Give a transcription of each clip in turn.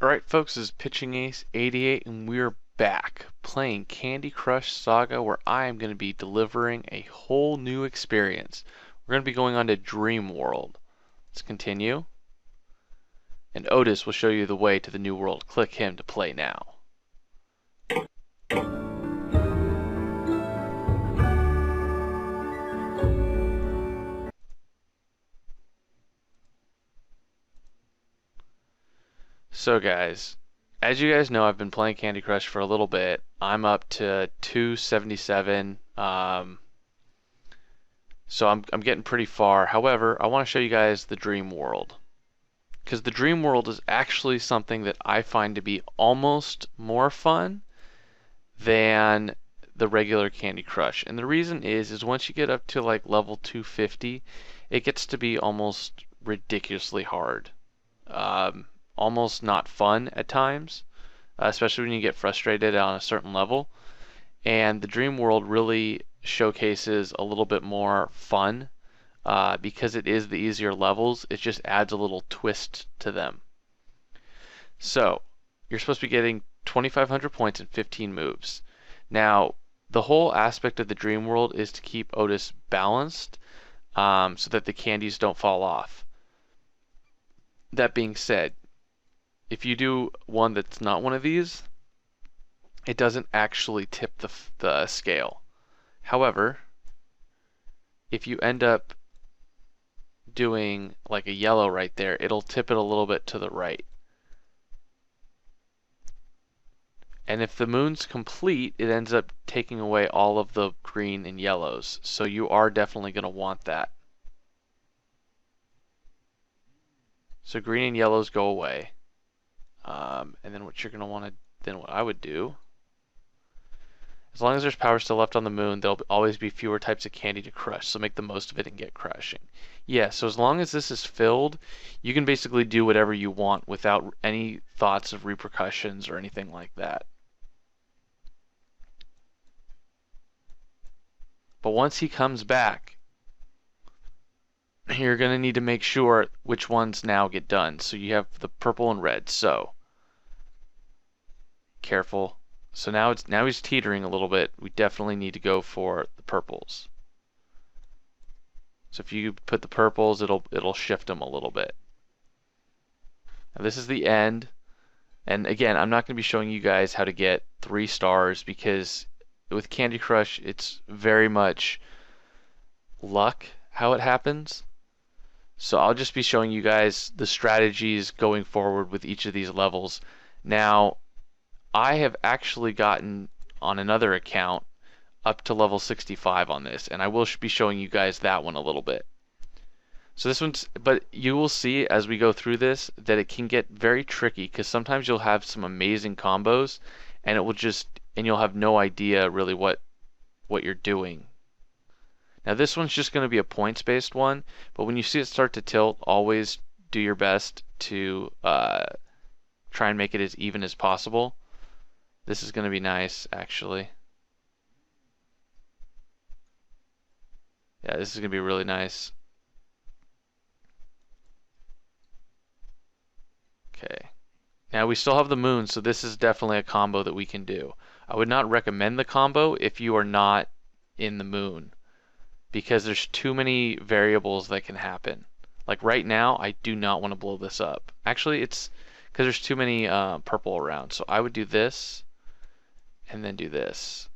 Alright folks, this is Pitching Ace 88 and we're back playing Candy Crush Saga, where I am going to be delivering a whole new experience. We're going to be going on to Dreamworld. Let's continue. And Otis will show you the way to the new world. Click him to play now. So guys, as you guys know, I've been playing Candy Crush for a little bit. I'm up to 277, so I'm getting pretty far. However, I want to show you guys the Dream World, because the Dream World is actually something that I find to be almost more fun than the regular Candy Crush. And the reason is once you get up to like level 250, it gets to be almost ridiculously hard. Almost not fun at times, especially when you get frustrated on a certain level. And the Dream World really showcases a little bit more fun because it is the easier levels. It just adds a little twist to them. So you're supposed to be getting 2,500 points and 15 moves. Now, the whole aspect of the Dream World is to keep Otis balanced so that the candies don't fall off. That being said, if you do one that's not one of these, it doesn't actually tip the scale. However, if you end up doing like a yellow right there, it'll tip it a little bit to the right. And if the moon's complete, it ends up taking away all of the green and yellows. So you are definitely going to want that. So green and yellows go away. And then what you're going to want to, then what I would do, as long as there's power still left on the moon, there'll always be fewer types of candy to crush, so make the most of it and get crushing. Yeah, so as long as this is filled, you can basically do whatever you want without any thoughts of repercussions or anything like that. But once he comes back, you're going to need to make sure which ones now get done. So you have the purple and red, so careful. So now he's teetering a little bit. We definitely need to go for the purples. So if you put the purples, it'll shift them a little bit. Now this is the end. And again, I'm not going to be showing you guys how to get 3 stars because with Candy Crush, it's very much luck how it happens. So I'll just be showing you guys the strategies going forward with each of these levels. Now, I have actually gotten on another account up to level 65 on this, and I will be showing you guys that one a little bit. So this one's, but you will see as we go through this that it can get very tricky because sometimes you'll have some amazing combos and it will just, and you'll have no idea really what you're doing. Now this one's just going to be a points-based one, but when you see it start to tilt, always do your best to try and make it as even as possible. This is going to be nice, actually. Yeah, this is going to be really nice. Okay. Now we still have the moon, so this is definitely a combo that we can do. I would not recommend the combo if you are not in the moon, because there's too many variables that can happen. Like right now, I do not want to blow this up. Actually, it's because there's too many purple around. So I would do this, and then do this.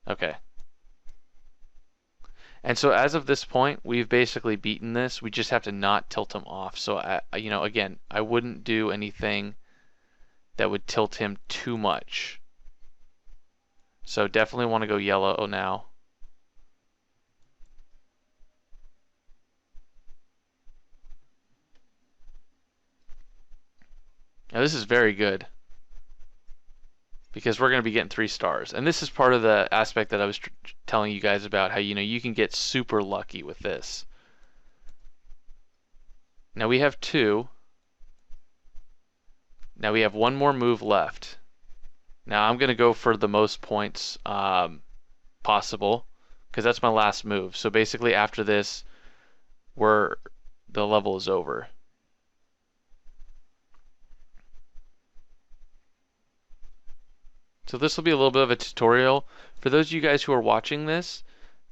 Okay. And so as of this point, we've basically beaten this. We just have to not tilt him off. So, you know, again, I wouldn't do anything that would tilt him too much. So definitely want to go yellow now. Now this is very good because we're going to be getting 3 stars. And this is part of the aspect that I was telling you guys about, how you can get super lucky with this. Now we have 2. Now we have 1 more move left. Now I'm going to go for the most points possible because that's my last move. So basically after this, the level is over. So this will be a little bit of a tutorial. For those of you guys who are watching this,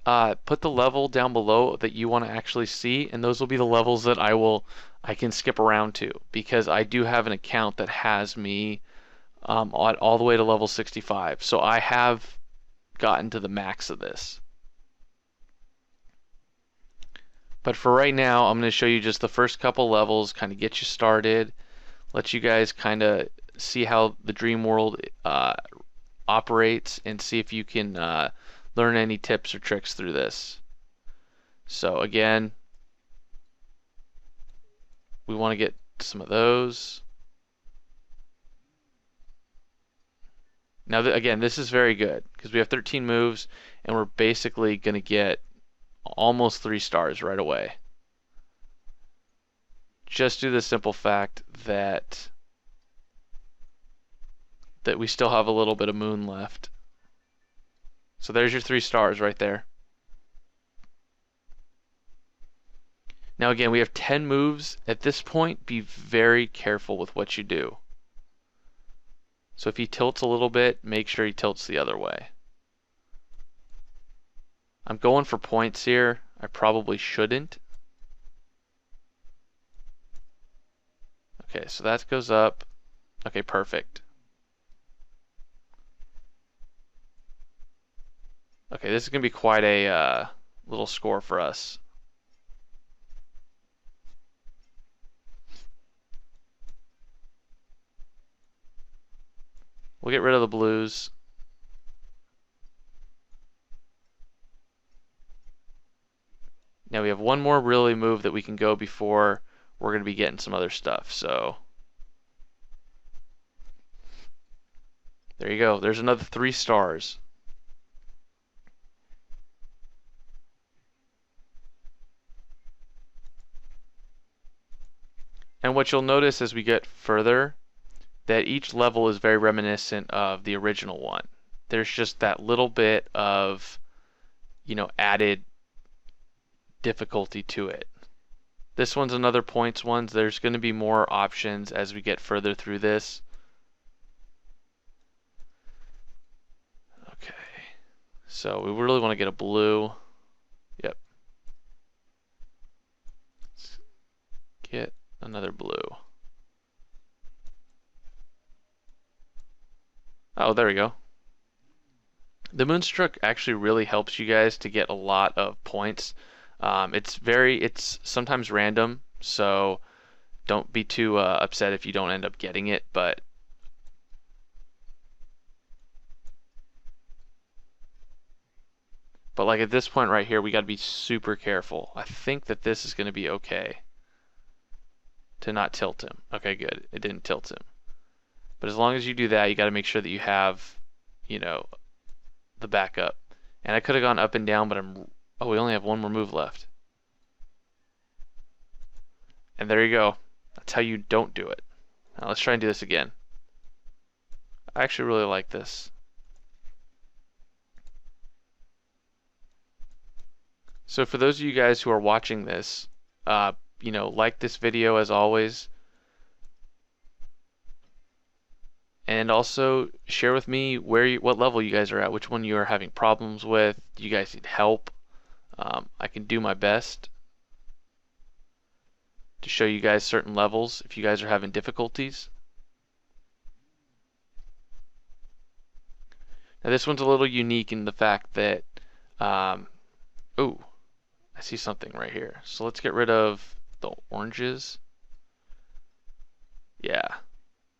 put the level down below that you want to actually see, and those will be the levels that I can skip around to, because I do have an account that has me all the way to level 65. So I have gotten to the max of this. But for right now, I'm going to show you just the first couple levels, kind of get you started, let you guys kind of see how the Dreamworld operates, and see if you can learn any tips or tricks through this. So again, we want to get some of those. Now again, this is very good because we have 13 moves, and we're basically going to get almost 3 stars right away. Just due to the simple fact that we still have a little bit of moon left. So there's your 3 stars right there. Now again, we have 10 moves. At this point, be very careful with what you do. So if he tilts a little bit, make sure he tilts the other way. I'm going for points here. I probably shouldn't. Okay, so that goes up. Okay, perfect. Okay, this is going to be quite a little score for us. We'll get rid of the blues. Now we have one more really move that we can go before we're going to be getting some other stuff. So there you go. There's another 3 stars. And what you'll notice as we get further, that each level is very reminiscent of the original one. There's just that little bit of, added difficulty to it. This one's another points one. There's going to be more options as we get further through this. Okay, so we really want to get a blue. Yep. Let's get another blue. Oh, there we go. The Moonstruck actually really helps you guys to get a lot of points. It's sometimes random, so don't be too upset if you don't end up getting it, but like at this point right here, we got to be super careful. I think that this is going to be okay to not tilt him. Okay, good. It didn't tilt him. But as long as you do that, you got to make sure that you have, the backup. And I could have gone up and down, but oh, we only have one more move left. And there you go. That's how you don't do it. Now let's try and do this again. I actually really like this. So for those of you guys who are watching this, like this video as always. And also share with me what level you guys are at, which one you are having problems with. Do you guys need help? I can do my best to show you guys certain levels if you guys are having difficulties. Now this one's a little unique in the fact that, oh, I see something right here. So let's get rid of the oranges. Yeah.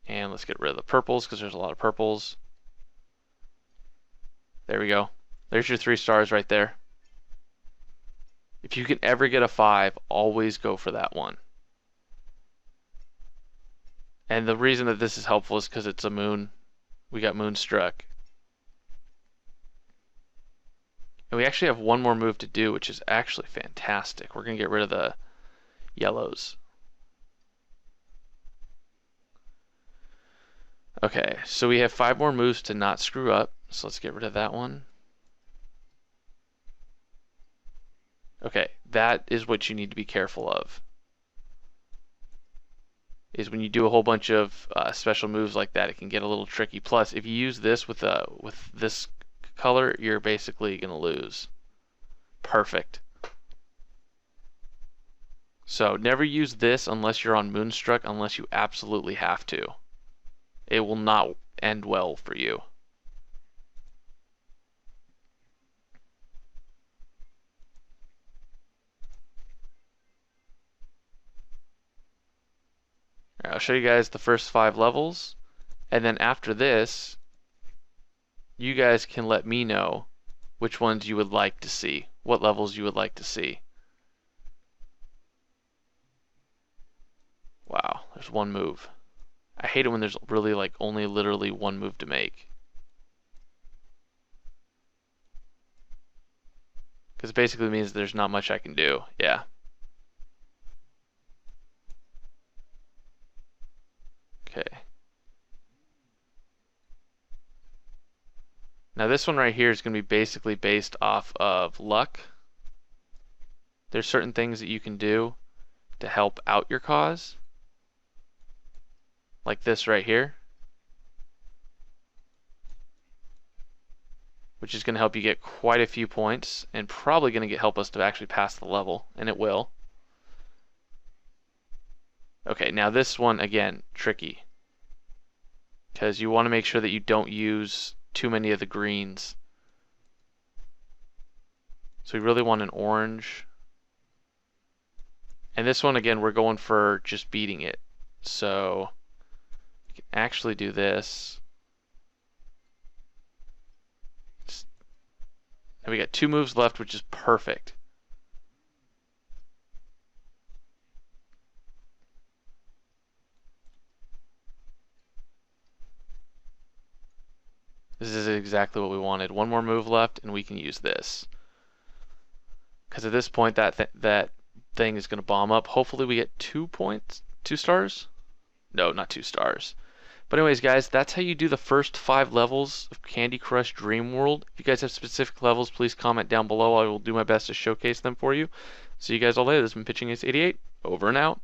And let's get rid of the purples because there's a lot of purples. There we go. There's your 3 stars right there. If you can ever get a 5, always go for that one. And the reason that this is helpful is because it's a moon. We got Moonstruck. And we actually have one more move to do, which is actually fantastic. We're going to get rid of the yellows. Okay, so we have 5 more moves to not screw up. So let's get rid of that one. Okay, that is what you need to be careful of. is when you do a whole bunch of special moves like that, it can get a little tricky. Plus, if you use this with this color, you're basically gonna lose. Perfect. So never use this unless you're on Moonstruck, unless you absolutely have to. It will not end well for you. All right, I'll show you guys the first 5 levels, and then after this, you guys can let me know which ones you would like to see, what levels you would like to see. Wow, there's one move. I hate it when there's really like only literally one move to make. Because it basically means there's not much I can do. Yeah. Okay. Now this one right here is going to be basically based off of luck. There's certain things that you can do to help out your cause. Like this right here, which is going to help you get quite a few points and probably going to help us to actually pass the level, and it will. Okay, now this one, again, tricky, because you want to make sure that you don't use too many of the greens. So we really want an orange. And this one, again, we're going for just beating it. So you can actually do this. And we got 2 moves left, which is perfect. This is exactly what we wanted. 1 more move left, and we can use this. Because at this point, that thing is going to bomb up. Hopefully we get 2 points, 2 stars? No, not 2 stars. But anyways, guys, that's how you do the first 5 levels of Candy Crush Dream World. If you guys have specific levels, please comment down below. I will do my best to showcase them for you. See you guys all later. This has been Pitching Ace 88. Over and out.